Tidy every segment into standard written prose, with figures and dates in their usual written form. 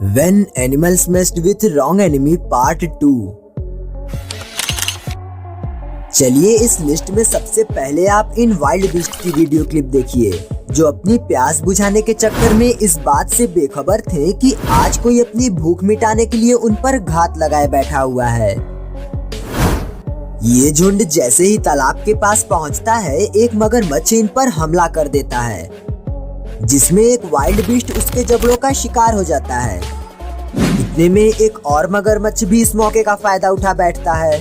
When Animals Messed with Wrong Enemy Part 2। चलिए इस list में सबसे पहले आप इन वाइल्ड बीस्ट की वीडियो क्लिप देखिए, जो अपनी प्यास बुझाने के चक्कर में इस बात से बेखबर थे कि आज कोई अपनी भूख मिटाने के लिए उन पर घात लगाए बैठा हुआ है। ये झुंड जैसे ही तालाब के पास पहुंचता है, एक मगरमच्छ इन पर हमला कर देता है, जिसमें एक वाइल्ड बीस्ट उसके जबड़ों का शिकार हो जाता है। इतने में एक और मगरमच्छ भी इस मौके का फायदा उठा बैठता है,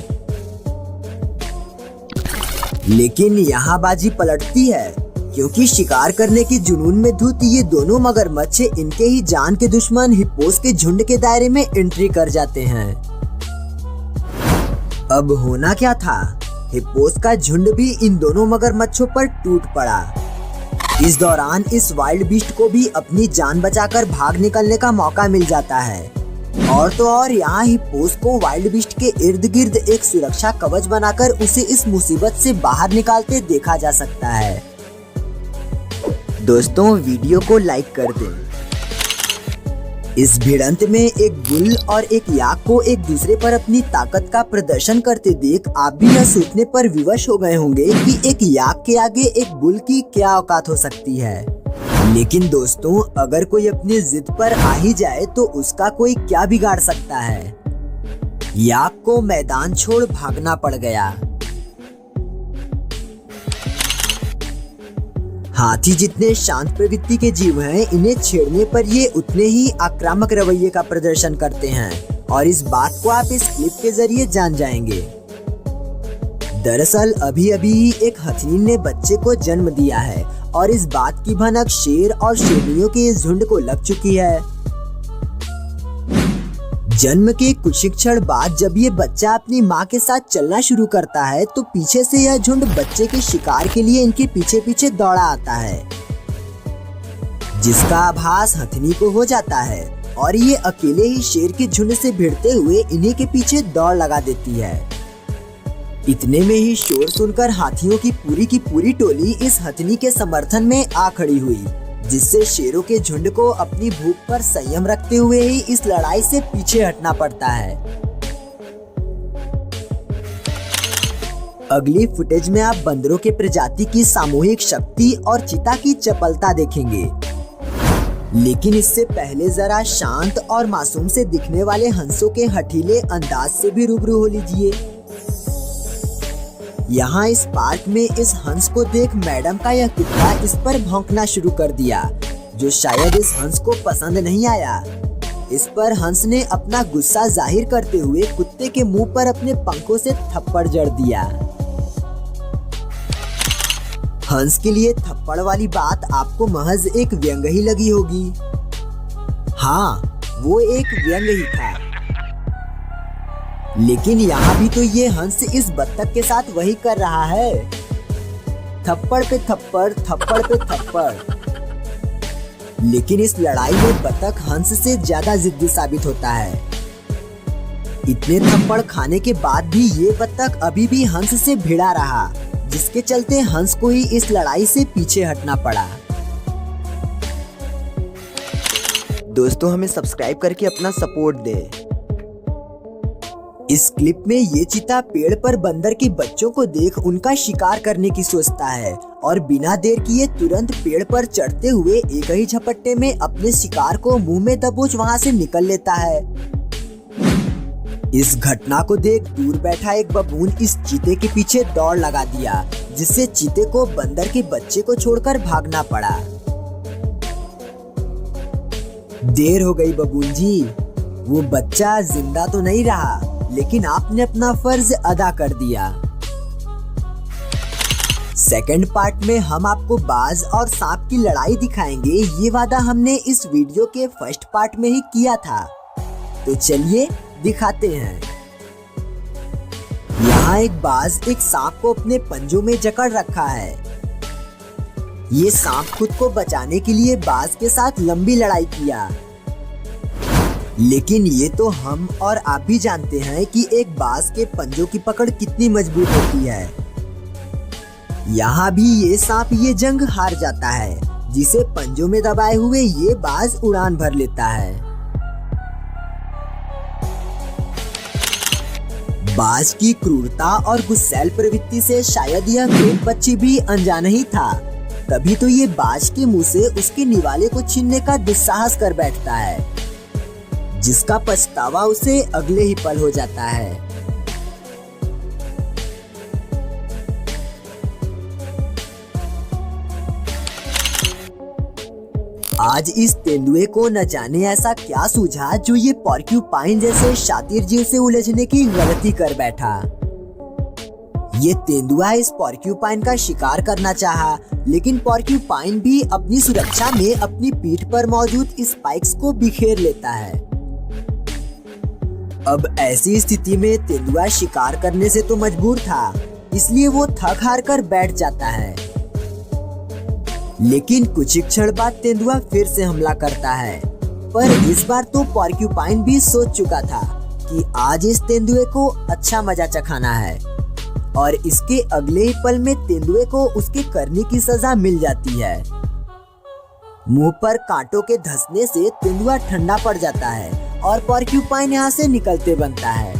लेकिन यहाँ बाजी पलटती है, क्योंकि शिकार करने की जुनून में धुत ये दोनों मगरमच्छ इनके ही जान के दुश्मन हिप्पोस के झुंड के दायरे में एंट्री कर जाते हैं। अब होना क्या था, हिप्पोस का झुंड भी इन दोनों मगरमच्छों पर टूट पड़ा। इस दौरान इस वाइल्ड बीस्ट को भी अपनी जान बचाकर भाग निकलने का मौका मिल जाता है, और तो और यहाँ हिप्पोस को वाइल्ड बीस्ट के इर्द गिर्द एक सुरक्षा कवच बनाकर उसे इस मुसीबत से बाहर निकालते देखा जा सकता है। दोस्तों, वीडियो को लाइक कर दें। इस भिड़ंत में एक बुल और एक याक को एक दूसरे पर अपनी ताकत का प्रदर्शन करते देख आप भी यह सोचने पर विवश हो गए होंगे कि एक याक के आगे एक बुल की क्या औकात हो सकती है। लेकिन दोस्तों, अगर कोई अपनी जिद पर आ ही जाए तो उसका कोई क्या बिगाड़ सकता है। याक को मैदान छोड़ भागना पड़ गया। हाथी जितने शांत प्रवृत्ति के जीव हैं, इन्हें छेड़ने पर ये उतने ही आक्रामक रवैये का प्रदर्शन करते हैं, और इस बात को आप इस क्लिप के जरिए जान जाएंगे। दरअसल अभी अभी एक हथिनी ने बच्चे को जन्म दिया है, और इस बात की भनक शेर और शेरनियों के इस झुंड को लग चुकी है। जन्म के कुछ क्षण बाद जब ये बच्चा अपनी माँ के साथ चलना शुरू करता है, तो पीछे से यह झुंड बच्चे के शिकार के लिए इनके पीछे पीछे दौड़ा आता है, जिसका आभास हथिनी को हो जाता है, और ये अकेले ही शेर के झुंड से भिड़ते हुए इन्हीं के पीछे दौड़ लगा देती है। इतने में ही शोर सुनकर हाथियों की पूरी टोली इस हथिनी के समर्थन में आ खड़ी हुई, जिससे शेरों के झुंड को अपनी भूख पर संयम रखते हुए ही इस लड़ाई से पीछे हटना पड़ता है। अगली फुटेज में आप बंदरों के प्रजाति की सामूहिक शक्ति और चीता की चपलता देखेंगे, लेकिन इससे पहले जरा शांत और मासूम से दिखने वाले हंसों के हठीले अंदाज से भी रूबरू हो लीजिए। यहाँ इस पार्क में इस हंस को देख मैडम का यह कुत्ता इस पर भौंकना शुरू कर दिया, जो शायद इस हंस को पसंद नहीं आया। इस पर हंस ने अपना गुस्सा जाहिर करते हुए कुत्ते के मुंह पर अपने पंखों से थप्पड़ जड़ दिया। हंस के लिए थप्पड़ वाली बात आपको महज एक व्यंग ही लगी होगी। हाँ, वो एक व्यंग ही था, लेकिन यहाँ भी तो ये हंस इस बत्तख के साथ वही कर रहा है, थप्पड़ पे थप्पड़, थप्पड़ पे थप्पड़। लेकिन इस लड़ाई में बत्तख हंस से ज्यादा जिद्दी साबित होता है। इतने थप्पड़ खाने के बाद भी ये बत्तख अभी भी हंस से भिड़ा रहा, जिसके चलते हंस को ही इस लड़ाई से पीछे हटना पड़ा। दोस्तों, हमें सब्सक्राइब करके अपना सपोर्ट दें। इस क्लिप में ये चीता पेड़ पर बंदर के बच्चों को देख उनका शिकार करने की सोचता है, और बिना देर किए तुरंत पेड़ पर चढ़ते हुए एक ही झपट्टे में अपने शिकार को मुंह में दबोच वहां से निकल लेता है। इस घटना को देख दूर बैठा एक बबून इस चीते के पीछे दौड़ लगा दिया, जिससे चीते को बंदर के बच्चे को छोड़कर भागना पड़ा। देर हो गई बबून जी, वो बच्चा जिंदा तो नहीं रहा, लेकिन आपने अपना फर्ज अदा कर दिया। सेकंड पार्ट में हम आपको बाज और सांप की लड़ाई दिखाएंगे। ये वादा हमने इस वीडियो के फर्स्ट पार्ट में ही किया था, तो चलिए दिखाते हैं। यहाँ एक बाज एक सांप को अपने पंजों में जकड़ रखा है। ये सांप खुद को बचाने के लिए बाज के साथ लंबी लड़ाई किया, लेकिन ये तो हम और आप भी जानते हैं कि एक बाज के पंजों की पकड़ कितनी मजबूत होती है। यहाँ भी ये सांप ये जंग हार जाता है, जिसे पंजों में दबाए हुए ये बाज उड़ान भर लेता है। बाज की क्रूरता और गुस्सैल प्रवृत्ति से शायद यह क्रेन पक्षी भी अनजान ही था। तभी तो ये बाज के मुंह से उसके निवाले को छीनने का दुस्साहस कर बैठता है, जिसका पछतावा उसे अगले ही पल हो जाता है। आज इस तेंदुए को न जाने ऐसा क्या सूझा जो ये पोर्क्यूपाइन जैसे शातिर जीव से उलझने की गलती कर बैठा। ये तेंदुआ इस पोर्क्यूपाइन का शिकार करना चाहा, लेकिन पोर्क्यूपाइन भी अपनी सुरक्षा में अपनी पीठ पर मौजूद स्पाइक्स को बिखेर लेता है। अब ऐसी स्थिति में तेंदुआ शिकार करने से तो मजबूर था, इसलिए वो थक हार कर बैठ जाता है। लेकिन कुछ ही क्षण बाद तेंदुआ फिर से हमला करता है, पर इस बार तो पोर्क्यूपाइन भी सोच चुका था कि आज इस तेंदुए को अच्छा मजा चखाना है, और इसके अगले ही पल में तेंदुए को उसके करने की सजा मिल जाती है। मुंह पर कांटों के धंसने से तेंदुआ ठंडा पड़ जाता है और पोर्क्यूपाइन यहाँ से निकलते बनता है।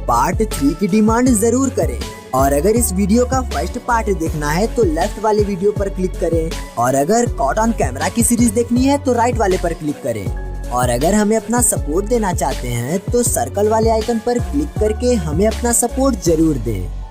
पार्ट 3 की डिमांड जरूर करें, और अगर इस वीडियो का फर्स्ट पार्ट देखना है तो लेफ्ट वाले वीडियो पर क्लिक करें, और अगर कॉट ऑन कैमरा की सीरीज देखनी है तो राइट वाले पर क्लिक करें, और अगर हमें अपना सपोर्ट देना चाहते हैं तो सर्कल वाले आइकन पर क्लिक करके हमें अपना सपोर्ट जरूर दें।